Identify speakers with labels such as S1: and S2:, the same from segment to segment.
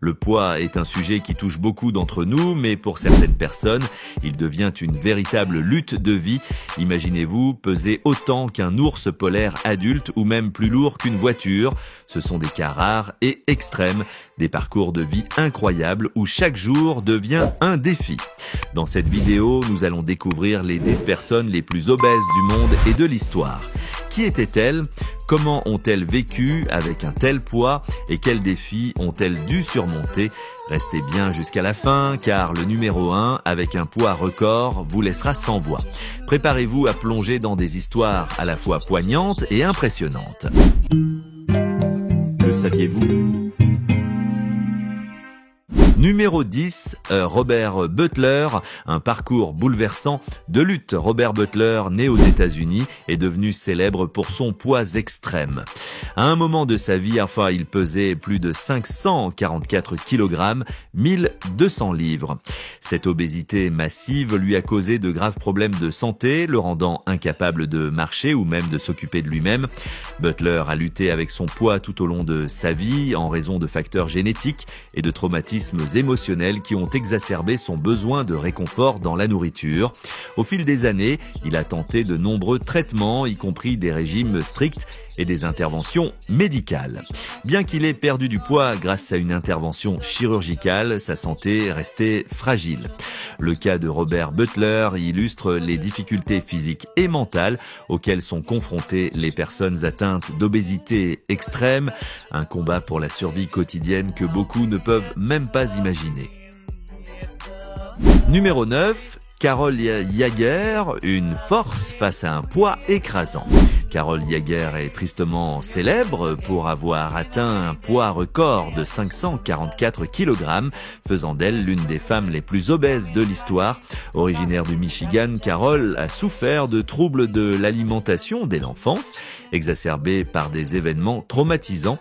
S1: Le poids est un sujet qui touche beaucoup d'entre nous, mais pour certaines personnes, il devient une véritable lutte de vie. Imaginez-vous peser autant qu'un ours polaire adulte ou même plus lourd qu'une voiture. Ce sont des cas rares et extrêmes, des parcours de vie incroyables où chaque jour devient un défi. Dans cette vidéo, nous allons découvrir les 10 personnes les plus obèses du monde et de l'histoire. Qui étaient-elles ? Comment ont-elles vécu avec un tel poids et quels défis ont-elles dû surmonter ? Restez bien jusqu'à la fin car le numéro 1, avec un poids record, vous laissera sans voix. Préparez-vous à plonger dans des histoires à la fois poignantes et impressionnantes. Le saviez-vous ? Numéro 10, Robert Butler, un parcours bouleversant de lutte. Robert Butler, né aux États-Unis, est devenu célèbre pour son poids extrême. À un moment de sa vie, il pesait plus de 544 kg, 1200 livres. Cette obésité massive lui a causé de graves problèmes de santé, le rendant incapable de marcher ou même de s'occuper de lui-même. Butler a lutté avec son poids tout au long de sa vie en raison de facteurs génétiques et de traumatismes émotionnels qui ont exacerbé son besoin de réconfort dans la nourriture. Au fil des années, il a tenté de nombreux traitements, y compris des régimes stricts et des interventions médicales. Bien qu'il ait perdu du poids grâce à une intervention chirurgicale, sa santé restait fragile. Le cas de Robert Butler illustre les difficultés physiques et mentales auxquelles sont confrontées les personnes atteintes d'obésité extrême, un combat pour la survie quotidienne que beaucoup ne peuvent même pas imaginer. Numéro 9, Carol Jaeger, une force face à un poids écrasant. Carol Jaeger est tristement célèbre pour avoir atteint un poids record de 544 kg, faisant d'elle l'une des femmes les plus obèses de l'histoire. Originaire du Michigan, Carol a souffert de troubles de l'alimentation dès l'enfance, exacerbés par des événements traumatisants.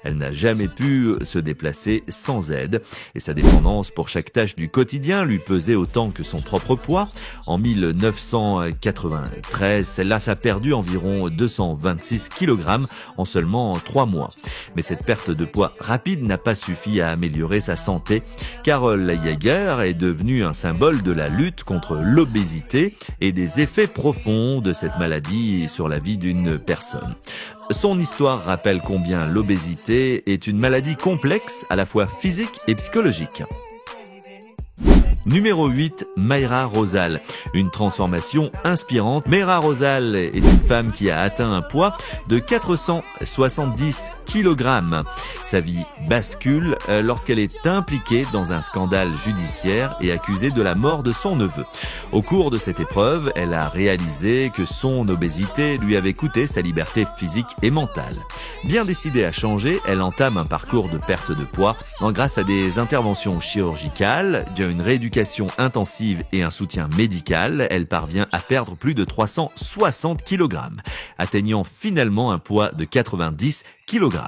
S1: Elle n'a jamais pu se déplacer sans aide et sa dépendance pour chaque tâche du quotidien lui pesait autant que son propre poids. En 1993, celle-là a perdu environ 226 kg en seulement 3 mois. Mais cette perte de poids rapide n'a pas suffi à améliorer sa santé. Carol Jaeger est devenue un symbole de la lutte contre l'obésité et des effets profonds de cette maladie sur la vie d'une personne. Son histoire rappelle combien l'obésité est une maladie complexe à la fois physique et psychologique. Numéro 8, Mayra Rosal. Une transformation inspirante. Mayra Rosal est une femme qui a atteint un poids de 470 kg. Sa vie bascule lorsqu'elle est impliquée dans un scandale judiciaire et accusée de la mort de son neveu. Au cours de cette épreuve, elle a réalisé que son obésité lui avait coûté sa liberté physique et mentale. Bien décidée à changer, elle entame un parcours de perte de poids grâce à des interventions chirurgicales, une rééducation intensive et un soutien médical. Elle parvient à perdre plus de 360 kg, atteignant finalement un poids de 90 kg.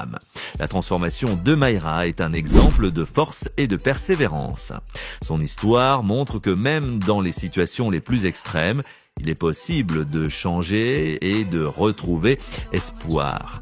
S1: La transformation de Mayra est un exemple de force et de persévérance. Son histoire montre que même dans les situations les plus extrêmes, il est possible de changer et de retrouver espoir.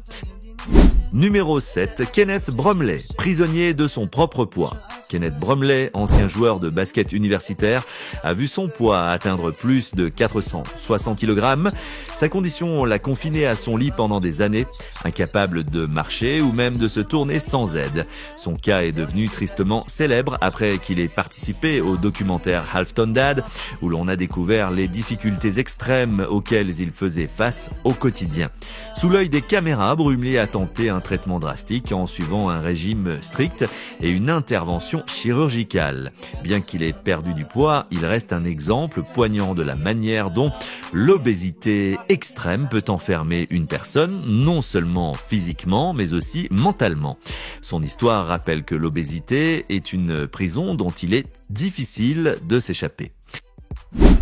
S1: Numéro 7, Kenneth Bromley, prisonnier de son propre poids. Kenneth Bromley, ancien joueur de basket universitaire, a vu son poids atteindre plus de 460 kg. Sa condition l'a confiné à son lit pendant des années, incapable de marcher ou même de se tourner sans aide. Son cas est devenu tristement célèbre après qu'il ait participé au documentaire Halfton Dad, où l'on a découvert les difficultés extrêmes auxquelles il faisait face au quotidien. Sous l'œil des caméras, Bromley a tenté un traitement drastique en suivant un régime strict et une intervention chirurgicale. Bien qu'il ait perdu du poids, il reste un exemple poignant de la manière dont l'obésité extrême peut enfermer une personne, non seulement physiquement, mais aussi mentalement. Son histoire rappelle que l'obésité est une prison dont il est difficile de s'échapper.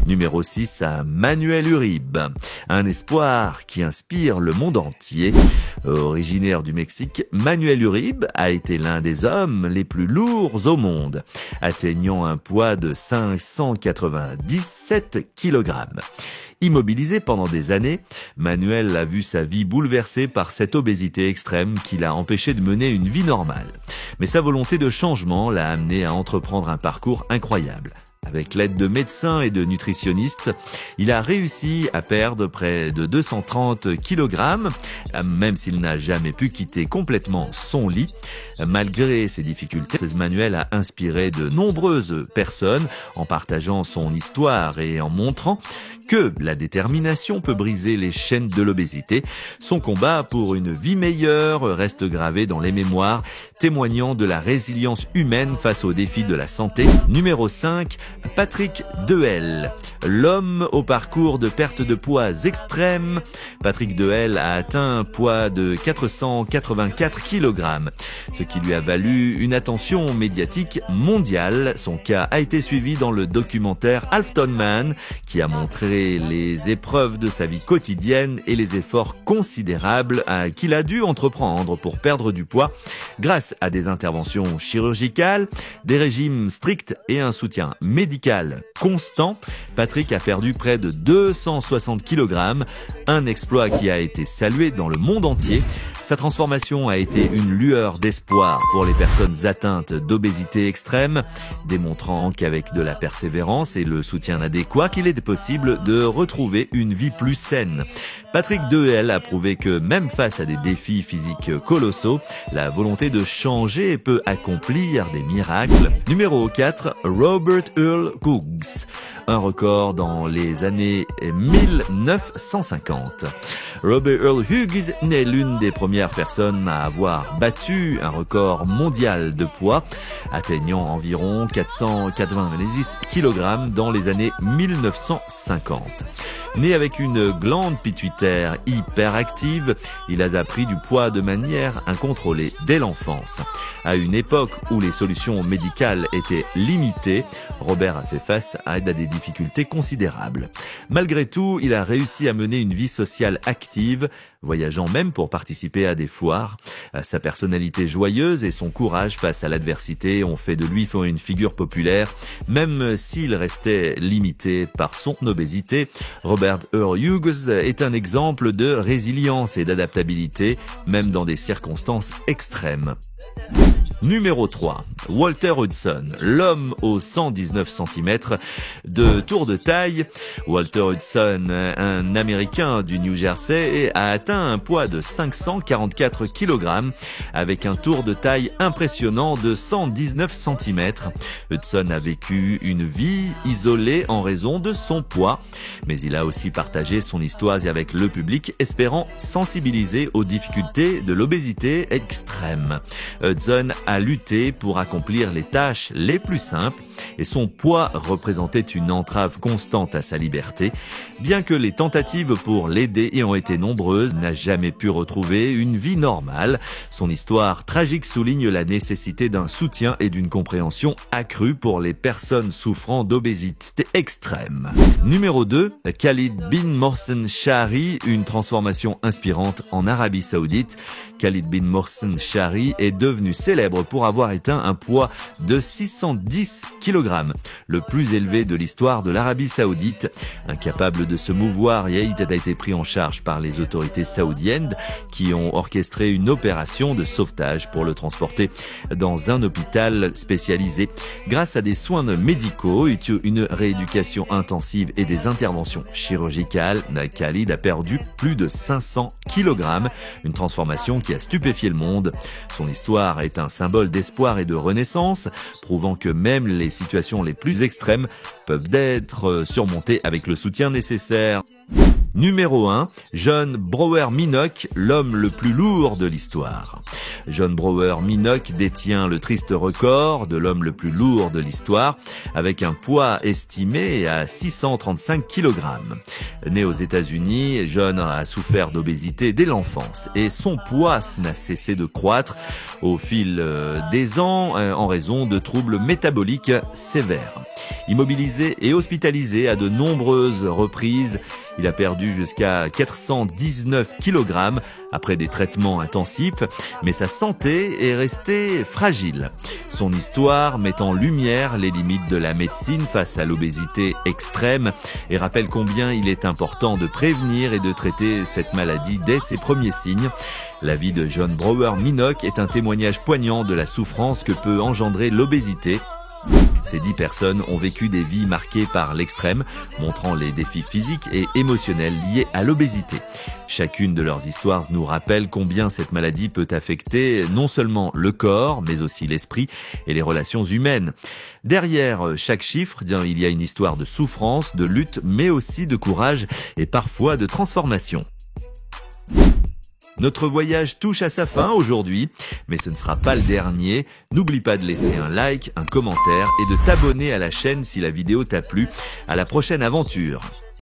S1: Numéro 6, à Manuel Uribe, un espoir qui inspire le monde entier. Originaire du Mexique, Manuel Uribe a été l'un des hommes les plus lourds au monde, atteignant un poids de 597 kg. Immobilisé pendant des années, Manuel a vu sa vie bouleversée par cette obésité extrême qui l'a empêché de mener une vie normale. Mais sa volonté de changement l'a amené à entreprendre un parcours incroyable. Avec l'aide de médecins et de nutritionnistes, il a réussi à perdre près de 230 kg, même s'il n'a jamais pu quitter complètement son lit. Malgré ses difficultés, Manuel a inspiré de nombreuses personnes en partageant son histoire et en montrant que la détermination peut briser les chaînes de l'obésité. Son combat pour une vie meilleure reste gravé dans les mémoires, témoignant de la résilience humaine face aux défis de la santé. Numéro 5, Patrick Dehael, l'homme au parcours de perte de poids extrême. Patrick Dehael a atteint un poids de 484 kg, ce qui lui a valu une attention médiatique mondiale. Son cas a été suivi dans le documentaire Half Ton Man, qui a montré les épreuves de sa vie quotidienne et les efforts considérables qu'il a dû entreprendre pour perdre du poids grâce à des interventions chirurgicales, des régimes stricts et un soutien médical constant. Patrick a perdu près de 260 kg, un exploit qui a été salué dans le monde entier. Sa transformation a été une lueur d'espoir pour les personnes atteintes d'obésité extrême, démontrant qu'avec de la persévérance et le soutien adéquat, qu'il est possible de retrouver une vie plus saine. Patrick Dehael a prouvé que même face à des défis physiques colossaux, la volonté de changer peut accomplir des miracles. Numéro 4, Robert Earl Hughes, un record dans les années 1950. Robert Earl Hughes est l'une des premières personnes à avoir battu un record mondial de poids, atteignant environ 490 kg dans les années 1950. Né avec une glande pituitaire hyperactive, il a pris du poids de manière incontrôlée dès l'enfance. À une époque où les solutions médicales étaient limitées, Robert a fait face à des difficultés considérables. Malgré tout, il a réussi à mener une vie sociale active, voyageant même pour participer à des foires. Sa personnalité joyeuse et son courage face à l'adversité ont fait de lui une figure populaire, même s'il restait limité par son obésité. Robert Earl Hughes est un exemple de résilience et d'adaptabilité, même dans des circonstances extrêmes. Numéro 3, Walter Hudson, l'homme aux 119 cm de tour de taille. Walter Hudson, un Américain du New Jersey, a atteint un poids de 544 kg avec un tour de taille impressionnant de 119 cm. Hudson a vécu une vie isolée en raison de son poids, mais il a aussi partagé son histoire avec le public, espérant sensibiliser aux difficultés de l'obésité extrême. Hudson a lutté pour accomplir les tâches les plus simples et son poids représentait une entrave constante à sa liberté. Bien que les tentatives pour l'aider ayant été nombreuses, il n'a jamais pu retrouver une vie normale. Son histoire tragique souligne la nécessité d'un soutien et d'une compréhension accrue pour les personnes souffrant d'obésité extrême. Numéro 2, Khalid bin Mohsen Shahri, une transformation inspirante en Arabie Saoudite. Khalid bin Mohsen Shahri est devenu célèbre pour avoir atteint un poids de 610 kg, le plus élevé de l'histoire de l'Arabie Saoudite. Incapable de se mouvoir, Yaïd a été pris en charge par les autorités saoudiennes qui ont orchestré une opération de sauvetage pour le transporter dans un hôpital spécialisé. Grâce à des soins médicaux, une rééducation intensive et des interventions chirurgicales, Khalid a perdu plus de 500 kg, une transformation qui a stupéfié le monde. Son histoire est un symbole d'espoir et de renaissance, prouvant que même les situations les plus extrêmes peuvent être surmontées avec le soutien nécessaire. Numéro 1, John Brower Minock, l'homme le plus lourd de l'histoire. John Brower Minock détient le triste record de l'homme le plus lourd de l'histoire, avec un poids estimé à 635 kg. Né aux États-Unis, John a souffert d'obésité dès l'enfance et son poids n'a cessé de croître au fil des ans en raison de troubles métaboliques sévères. Immobilisé et hospitalisé à de nombreuses reprises, il a perdu jusqu'à 419 kg après des traitements intensifs, mais sa santé est restée fragile. Son histoire met en lumière les limites de la médecine face à l'obésité extrême et rappelle combien il est important de prévenir et de traiter cette maladie dès ses premiers signes. La vie de John Brower Minock est un témoignage poignant de la souffrance que peut engendrer l'obésité. Ces 10 personnes ont vécu des vies marquées par l'extrême, montrant les défis physiques et émotionnels liés à l'obésité. Chacune de leurs histoires nous rappelle combien cette maladie peut affecter non seulement le corps, mais aussi l'esprit et les relations humaines. Derrière chaque chiffre, il y a une histoire de souffrance, de lutte, mais aussi de courage et parfois de transformation. Notre voyage touche à sa fin aujourd'hui, mais ce ne sera pas le dernier. N'oublie pas de laisser un like, un commentaire et de t'abonner à la chaîne si la vidéo t'a plu. À la prochaine aventure.